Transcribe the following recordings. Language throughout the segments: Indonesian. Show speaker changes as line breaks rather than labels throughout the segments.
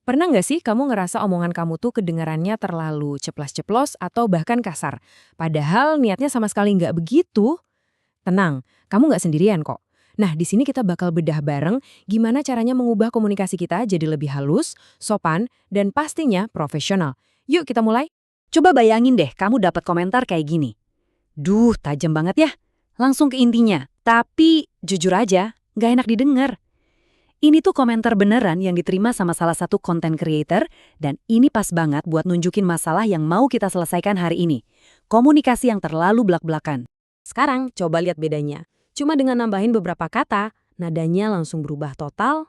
Pernah nggak sih kamu ngerasa omongan kamu tuh kedengarannya terlalu ceplas-ceplos atau bahkan kasar? Padahal niatnya sama sekali nggak begitu. Tenang, kamu nggak sendirian kok. Nah, di sini kita bakal bedah bareng gimana caranya mengubah komunikasi kita jadi lebih halus, sopan, dan pastinya profesional. Yuk kita mulai.
Coba bayangin deh kamu dapat komentar kayak gini. Duh, tajam banget ya. Langsung ke intinya. Tapi jujur aja, nggak enak didengar. Ini tuh komentar beneran yang diterima sama salah satu content creator dan ini pas banget buat nunjukin masalah yang mau kita selesaikan hari ini. Komunikasi yang terlalu belak-belakan.
Sekarang coba lihat bedanya. Cuma dengan nambahin beberapa kata, nadanya langsung berubah total.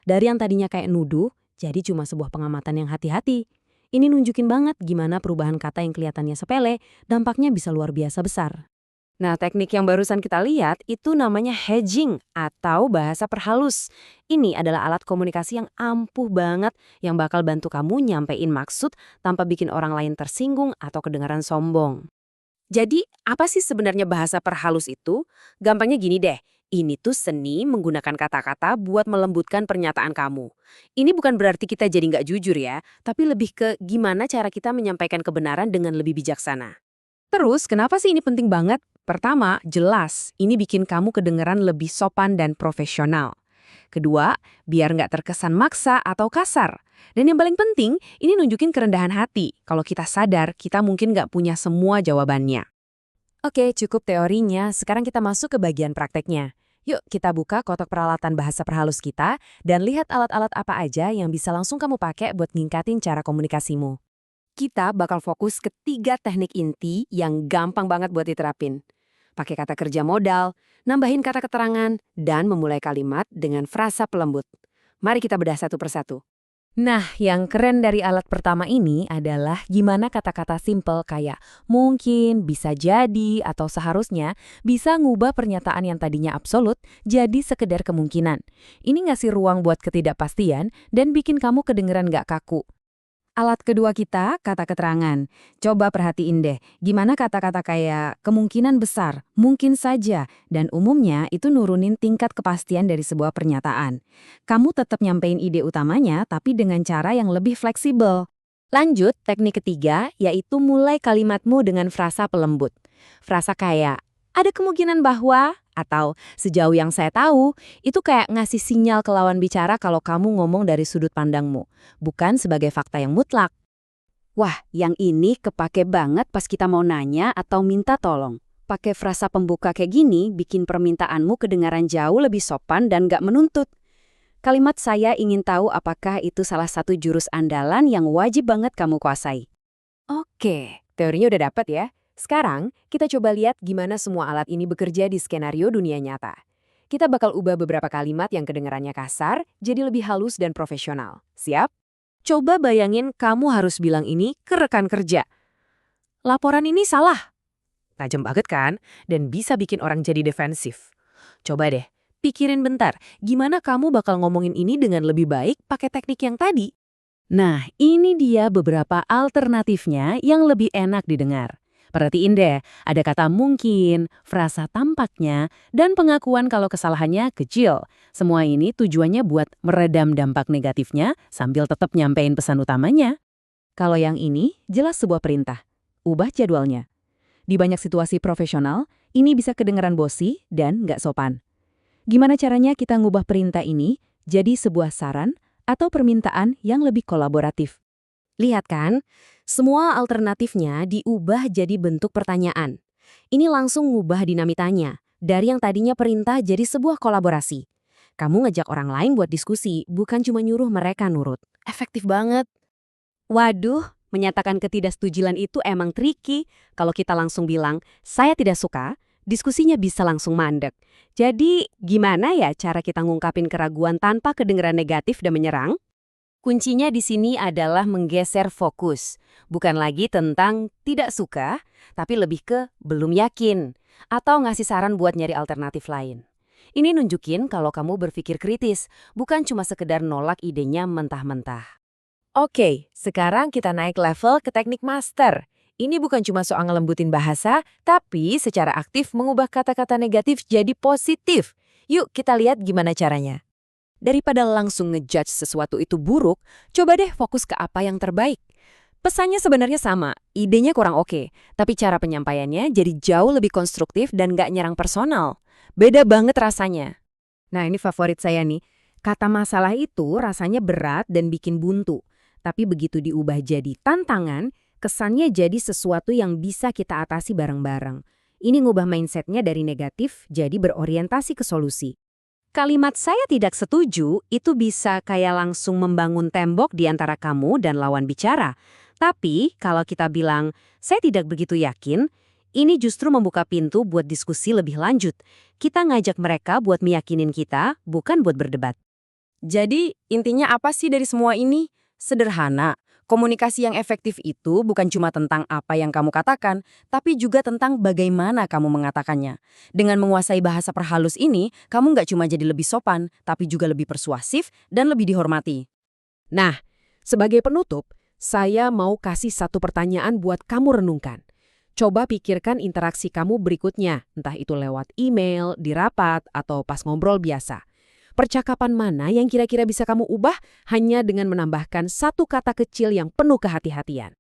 Dari yang tadinya kayak nuduh, jadi cuma sebuah pengamatan yang hati-hati. Ini nunjukin banget gimana perubahan kata yang kelihatannya sepele, dampaknya bisa luar biasa besar. Nah, teknik yang barusan kita lihat itu namanya hedging atau bahasa perhalus. Ini adalah alat komunikasi yang ampuh banget yang bakal bantu kamu nyampein maksud tanpa bikin orang lain tersinggung atau kedengaran sombong. Jadi, apa sih sebenarnya bahasa perhalus itu? Gampangnya gini deh, ini tuh seni menggunakan kata-kata buat melembutkan pernyataan kamu. Ini bukan berarti kita jadi nggak jujur ya, tapi lebih ke gimana cara kita menyampaikan kebenaran dengan lebih bijaksana. Terus, kenapa sih ini penting banget? Pertama, jelas, ini bikin kamu kedengeran lebih sopan dan profesional. Kedua, biar nggak terkesan maksa atau kasar. Dan yang paling penting, ini nunjukin kerendahan hati. Kalau kita sadar, kita mungkin nggak punya semua jawabannya. Oke, cukup teorinya. Sekarang kita masuk ke bagian prakteknya. Yuk, kita buka kotak peralatan bahasa perhalus kita dan lihat alat-alat apa aja yang bisa langsung kamu pakai buat ngingkatin cara komunikasimu. Kita bakal fokus ke 3 teknik inti yang gampang banget buat diterapin. Pakai kata kerja modal, nambahin kata keterangan, dan memulai kalimat dengan frasa pelembut. Mari kita bedah satu persatu. Nah, yang keren dari alat pertama ini adalah gimana kata-kata simple kayak mungkin, bisa jadi, atau seharusnya bisa ngubah pernyataan yang tadinya absolut jadi sekedar kemungkinan. Ini ngasih ruang buat ketidakpastian dan bikin kamu kedengeran nggak kaku. Alat kedua kita, kata keterangan. Coba perhatiin deh, gimana kata-kata kayak kemungkinan besar, mungkin saja, dan umumnya itu nurunin tingkat kepastian dari sebuah pernyataan. Kamu tetap nyampein ide utamanya, tapi dengan cara yang lebih fleksibel. Lanjut, teknik ketiga, yaitu mulai kalimatmu dengan frasa pelembut. Frasa kayak, ada kemungkinan bahwa, atau sejauh yang saya tahu, itu kayak ngasih sinyal ke lawan bicara kalau kamu ngomong dari sudut pandangmu, bukan sebagai fakta yang mutlak.
Wah, yang ini kepake banget pas kita mau nanya atau minta tolong. Pakai frasa pembuka kayak gini bikin permintaanmu kedengaran jauh lebih sopan dan gak menuntut. Kalimat saya ingin tahu apakah itu salah satu jurus andalan yang wajib banget kamu kuasai.
Oke, teorinya udah dapet ya. Sekarang, kita coba lihat gimana semua alat ini bekerja di skenario dunia nyata. Kita bakal ubah beberapa kalimat yang kedengarannya kasar jadi lebih halus dan profesional. Siap? Coba bayangin kamu harus bilang ini ke rekan kerja. Laporan ini salah. Tajam banget kan? Dan bisa bikin orang jadi defensif. Coba deh, pikirin bentar, gimana kamu bakal ngomongin ini dengan lebih baik pakai teknik yang tadi?
Nah, ini dia beberapa alternatifnya yang lebih enak didengar. Perhatiin deh, ada kata mungkin, frasa tampaknya, dan pengakuan kalau kesalahannya kecil. Semua ini tujuannya buat meredam dampak negatifnya sambil tetap nyampein pesan utamanya. Kalau yang ini, jelas sebuah perintah. Ubah jadwalnya. Di banyak situasi profesional, ini bisa kedengaran bosi dan nggak sopan. Gimana caranya kita ngubah perintah ini jadi sebuah saran atau permintaan yang lebih kolaboratif? Lihat kan, semua alternatifnya diubah jadi bentuk pertanyaan. Ini langsung ngubah dinamitanya, dari yang tadinya perintah jadi sebuah kolaborasi. Kamu ngajak orang lain buat diskusi, bukan cuma nyuruh mereka nurut. Efektif banget. Waduh, menyatakan ketidaksetujuan itu emang tricky. Kalau kita langsung bilang, saya tidak suka, diskusinya bisa langsung mandek. Jadi, gimana ya cara kita ngungkapin keraguan tanpa kedengaran negatif dan menyerang? Kuncinya di sini adalah menggeser fokus. Bukan lagi tentang tidak suka, tapi lebih ke belum yakin. Atau ngasih saran buat nyari alternatif lain. Ini nunjukin kalau kamu berpikir kritis, bukan cuma sekedar nolak idenya mentah-mentah. Oke, sekarang kita naik level ke teknik master. Ini bukan cuma soal ngelembutin bahasa, tapi secara aktif mengubah kata-kata negatif jadi positif. Yuk kita lihat gimana caranya.
Daripada langsung ngejudge sesuatu itu buruk, coba deh fokus ke apa yang terbaik. Pesannya sebenarnya sama, idenya kurang oke, tapi cara penyampaiannya jadi jauh lebih konstruktif dan nggak nyerang personal. Beda banget rasanya.
Nah, ini favorit saya nih. Kata masalah itu rasanya berat dan bikin buntu. Tapi begitu diubah jadi tantangan, kesannya jadi sesuatu yang bisa kita atasi bareng-bareng. Ini ngubah mindsetnya dari negatif jadi berorientasi ke solusi. Kalimat "saya tidak setuju" itu bisa kayak langsung membangun tembok di antara kamu dan lawan bicara. Tapi kalau kita bilang "saya tidak begitu yakin", ini justru membuka pintu buat diskusi lebih lanjut. Kita ngajak mereka buat meyakinin kita, bukan buat berdebat.
Jadi, intinya apa sih dari semua ini? Sederhana. Komunikasi yang efektif itu bukan cuma tentang apa yang kamu katakan, tapi juga tentang bagaimana kamu mengatakannya. Dengan menguasai bahasa perhalus ini, kamu nggak cuma jadi lebih sopan, tapi juga lebih persuasif dan lebih dihormati.
Nah, sebagai penutup, saya mau kasih satu pertanyaan buat kamu renungkan. Coba pikirkan interaksi kamu berikutnya, entah itu lewat email, di rapat, atau pas ngobrol biasa. Percakapan mana yang kira-kira bisa kamu ubah hanya dengan menambahkan satu kata kecil yang penuh kehati-hatian?